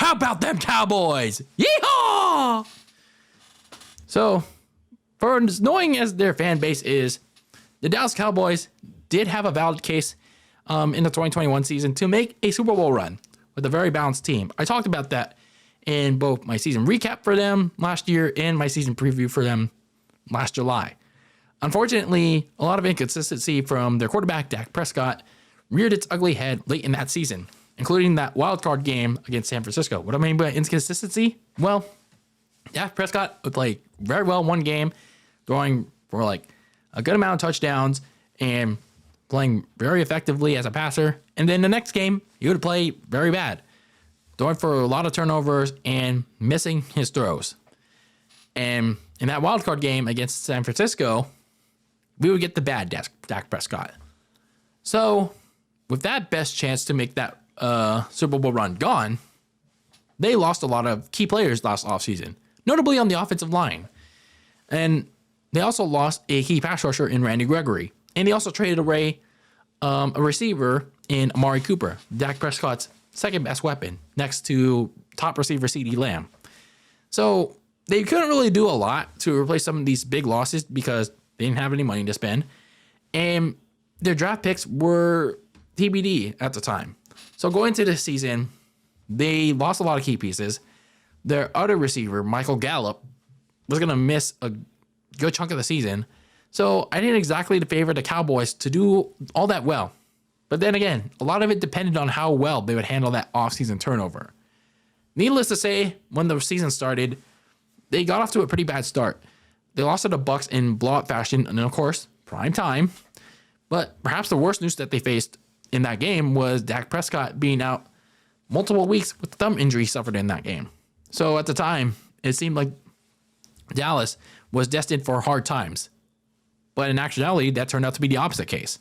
How about them Cowboys? Yeehaw! So, for as annoying as their fan base is, the Dallas Cowboys did have a valid case in the 2021 season to make a Super Bowl run with a very balanced team. I talked about that in both my season recap for them last year and my season preview for them last July. Unfortunately, a lot of inconsistency from their quarterback, Dak Prescott, reared its ugly head late in that season, including that wildcard game against San Francisco. What do I mean by inconsistency? Well, Dak Prescott would play very well one game, throwing for like a good amount of touchdowns and playing very effectively as a passer. And then the next game, he would play very bad, throwing for a lot of turnovers and missing his throws. And in that wildcard game against San Francisco, we would get the bad Dak Prescott. So with that best chance to make that Super Bowl run gone, they lost a lot of key players last offseason, notably on the offensive line. And they also lost a key pass rusher in Randy Gregory. And they also traded away a receiver in Amari Cooper, Dak Prescott's second best weapon, next to top receiver CeeDee Lamb. So they couldn't really do a lot to replace some of these big losses because they didn't have any money to spend. And their draft picks were TBD at the time. So going into this season, they lost a lot of key pieces. Their other receiver, Michael Gallup, was going to miss a good chunk of the season. So I didn't exactly favor the Cowboys to do all that well. But then again, a lot of it depended on how well they would handle that offseason turnover. Needless to say, when the season started, they got off to a pretty bad start. They lost to the Bucs in blowout fashion, and then of course, prime time. But perhaps the worst news that they faced in that game was Dak Prescott being out multiple weeks with the thumb injury he suffered in that game. So at the time, it seemed like Dallas was destined for hard times. But in actuality, that turned out to be the opposite case.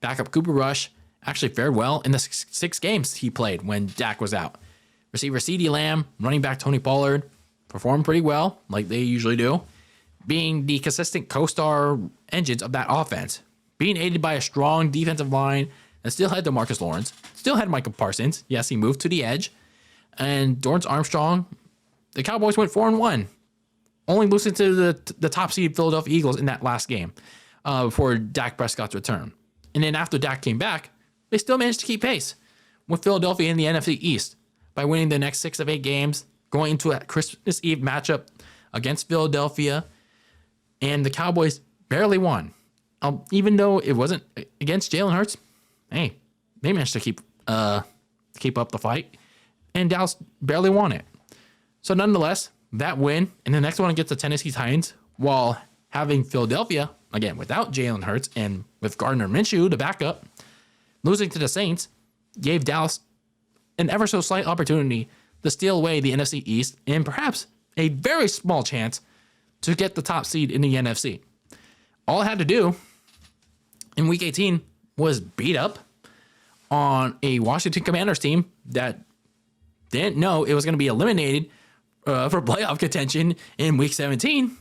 Backup Cooper Rush actually fared well in the six games he played when Dak was out. Receiver CeeDee Lamb, running back Tony Pollard, performed pretty well, like they usually do, being the consistent co-star engines of that offense, being aided by a strong defensive line that still had DeMarcus Lawrence, still had Michael Parsons. Yes, he moved to the edge. And Dorrance Armstrong, the Cowboys went 4-1, only losing to the top seed Philadelphia Eagles in that last game before Dak Prescott's return. And then after Dak came back, they still managed to keep pace with Philadelphia in the NFC East by winning the next 6 of 8 games, going into a Christmas Eve matchup against Philadelphia, and the Cowboys barely won. Even though it wasn't against Jalen Hurts, hey, they managed to keep up the fight, and Dallas barely won it. So nonetheless, that win, and the next one against the Tennessee Titans, while having Philadelphia, again, without Jalen Hurts and with Gardner Minshew, the backup, losing to the Saints, gave Dallas an ever so slight opportunity to steal away the NFC East and perhaps a very small chance to get the top seed in the NFC. All it had to do in Week 18 was beat up on a Washington Commanders team that didn't know it was going to be eliminated for playoff contention in Week 17.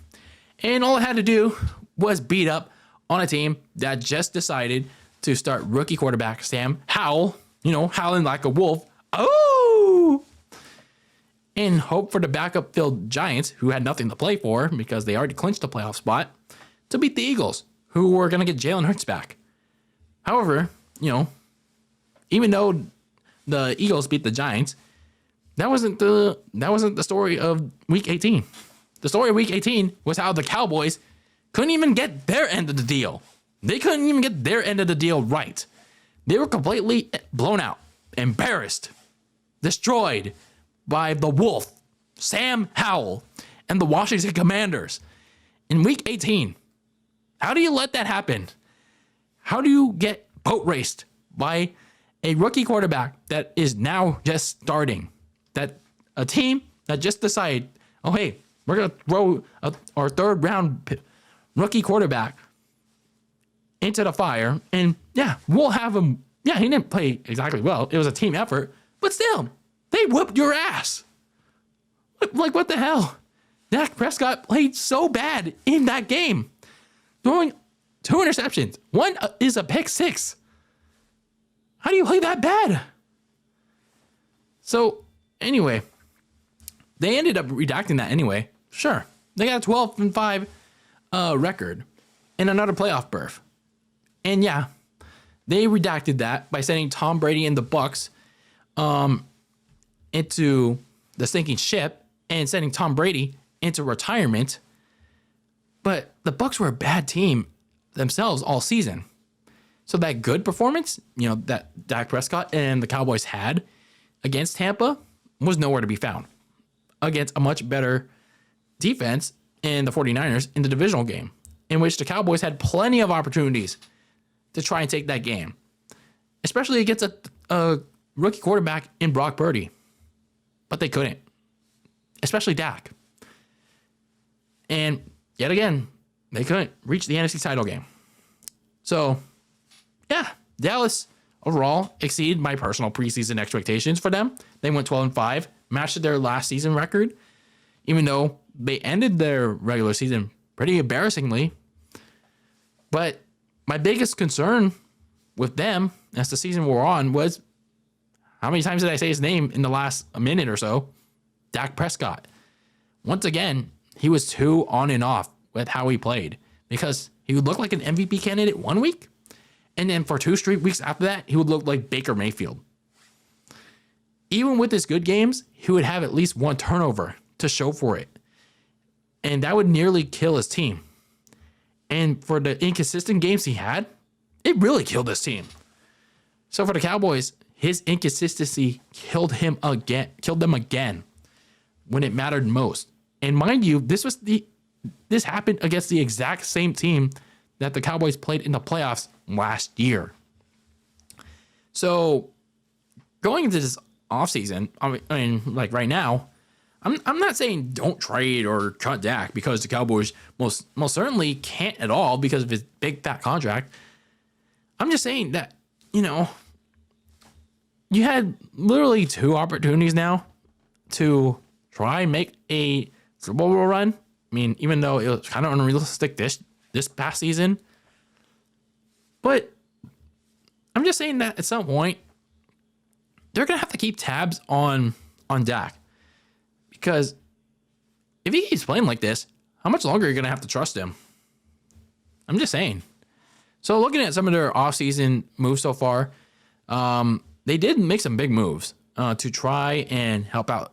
And all it had to do was beat up on a team that just decided to start rookie quarterback Sam Howell, howling like a wolf. Oh! And hope for the backup filled Giants, who had nothing to play for because they already clinched the playoff spot, to beat the Eagles, who were going to get Jalen Hurts back. However, even though the Eagles beat the Giants, that wasn't the story of Week 18. The story of Week 18 was how the Cowboys couldn't even get their end of the deal. They couldn't even get their end of the deal right. They were completely blown out, embarrassed, destroyed by the Wolf, Sam Howell, and the Washington Commanders in Week 18. How do you let that happen? How do you get boat raced by a rookie quarterback that is now just starting? That a team that just decided, oh, hey, we're going to throw our third round rookie quarterback into the fire. And yeah, we'll have him. Yeah, he didn't play exactly well. It was a team effort, but still, they whooped your ass. Like, what the hell? Dak Prescott played so bad in that game, throwing 2 interceptions. One is a pick 6. How do you play that bad? So anyway, they ended up redacting that anyway. Sure. They got a 12-5 record and another playoff berth. And yeah, they redacted that by sending Tom Brady and the Bucs into the sinking ship and sending Tom Brady into retirement. But the Bucs were a bad team themselves all season. So that good performance, that Dak Prescott and the Cowboys had against Tampa was nowhere to be found against a much better defense in the 49ers in the divisional game, in which the Cowboys had plenty of opportunities to try and take that game, especially against a rookie quarterback in Brock Purdy. But they couldn't, especially Dak. And yet again, they couldn't reach the NFC title game. So, yeah, Dallas overall exceeded my personal preseason expectations for them. They went 12-5, matched their last season record, even though they ended their regular season pretty embarrassingly. But my biggest concern with them as the season wore on was, how many times did I say his name in the last minute or so? Dak Prescott. Once again, he was too on and off with how he played, because he would look like an MVP candidate one week, and then for 2 straight weeks after that, he would look like Baker Mayfield. Even with his good games, he would have at least one turnover to show for it. And that would nearly kill his team. And for the inconsistent games he had, it really killed his team. So for the Cowboys, his inconsistency killed them again when it mattered most. And mind you, this happened against the exact same team that the Cowboys played in the playoffs last year. So going into this offseason, I mean, like right now, I'm not saying don't trade or cut Dak, because the Cowboys most certainly can't at all because of his big fat contract. I'm just saying that, you had literally 2 opportunities now to try and make a Super Bowl run. I mean, even though it was kind of unrealistic this past season. But I'm just saying that at some point, they're going to have to keep tabs on Dak. Because if he keeps playing like this, how much longer are you going to have to trust him? I'm just saying. So looking at some of their offseason moves so far, they did make some big moves to try and help out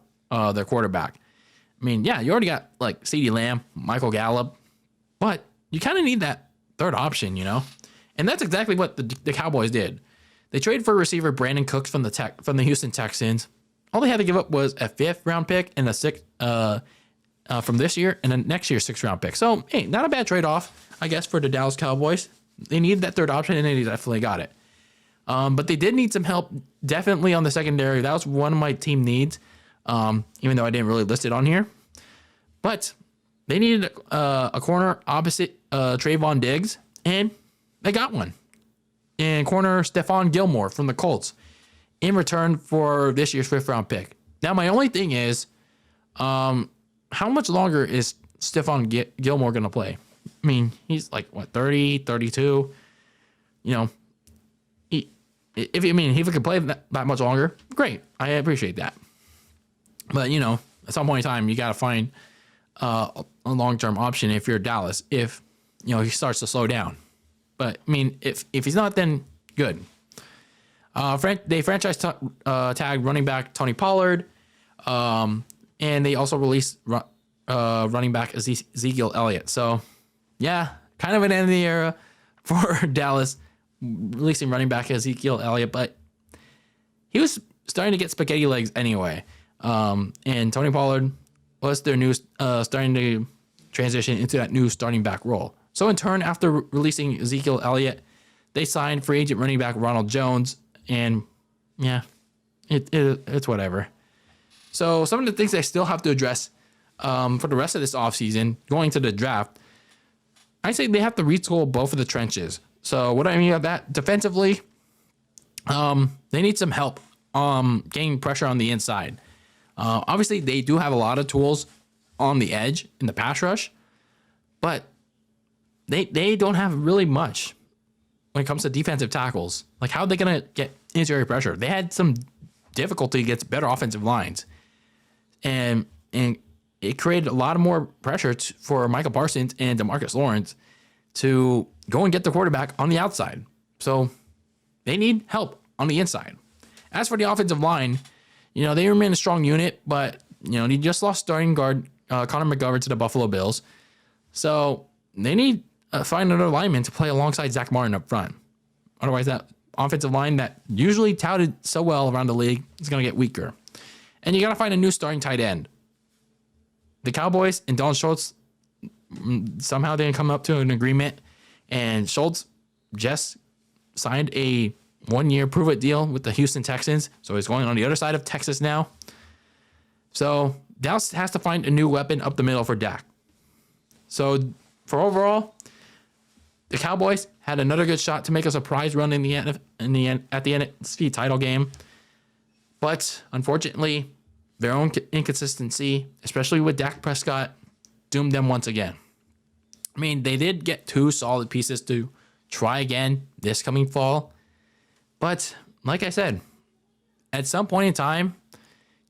their quarterback. I mean, yeah, you already got like CeeDee Lamb, Michael Gallup, but you kind of need that third option, And that's exactly what the Cowboys did. They traded for receiver Brandon Cooks from the Houston Texans. All they had to give up was a 5th round pick and a 6th from this year, and a next year's 6th round pick. So, hey, not a bad trade off, I guess, for the Dallas Cowboys. They needed that third option, and they definitely got it. But they did need some help, definitely on the secondary. That was one of my team needs, even though I didn't really list it on here. But they needed a corner opposite Trayvon Diggs, and they got one. And corner Stephon Gilmore from the Colts in return for this year's 5th round pick. Now, my only thing is, how much longer is Stephon Gilmore going to play? I mean, he's like, 30, 32? If he could play that much longer, great. I appreciate that. But, at some point in time, you got to find a long-term option if you're Dallas, if, he starts to slow down. But, I mean, if he's not, then good. They franchise tagged running back Tony Pollard, and they also released running back Ezekiel Elliott. So, yeah, kind of an end of the era for Dallas, releasing running back Ezekiel Elliott, but he was starting to get spaghetti legs anyway. And Tony Pollard was their new starting to transition into that new starting back role. So in turn, after releasing Ezekiel Elliott, they signed free agent running back Ronald Jones, and yeah, it's whatever. So some of the things I still have to address for the rest of this offseason, going to the draft, I say they have to retool both of the trenches. So what I mean by that, defensively, they need some help getting pressure on the inside. Obviously, they do have a lot of tools on the edge in the pass rush, but they don't have really much when it comes to defensive tackles. Like, how are they going to get interior pressure? They had some difficulty against better offensive lines. And And it created a lot of more pressure for Michael Parsons and DeMarcus Lawrence to go and get the quarterback on the outside. So they need help on the inside. As for the offensive line, they remain a strong unit, but, they just lost starting guard Connor McGovern to the Buffalo Bills. So they need to find another lineman to play alongside Zach Martin up front. Otherwise, that offensive line that usually touted so well around the league is going to get weaker. And you got to find a new starting tight end. The Cowboys and Dalton Schultz somehow didn't come up to an agreement, and Schultz just signed a 1-year prove-it deal with the Houston Texans, so he's going on the other side of Texas now. So Dallas has to find a new weapon up the middle for Dak. So for overall, the Cowboys had another good shot to make a surprise run at the NFC title game, but unfortunately, their own inconsistency, especially with Dak Prescott, doomed them once again. I mean, they did get 2 solid pieces to try again this coming fall. But like I said, at some point in time,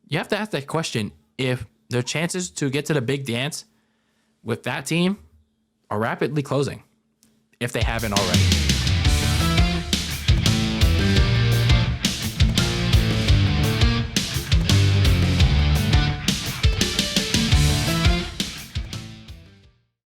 you have to ask that question if their chances to get to the big dance with that team are rapidly closing, if they haven't already.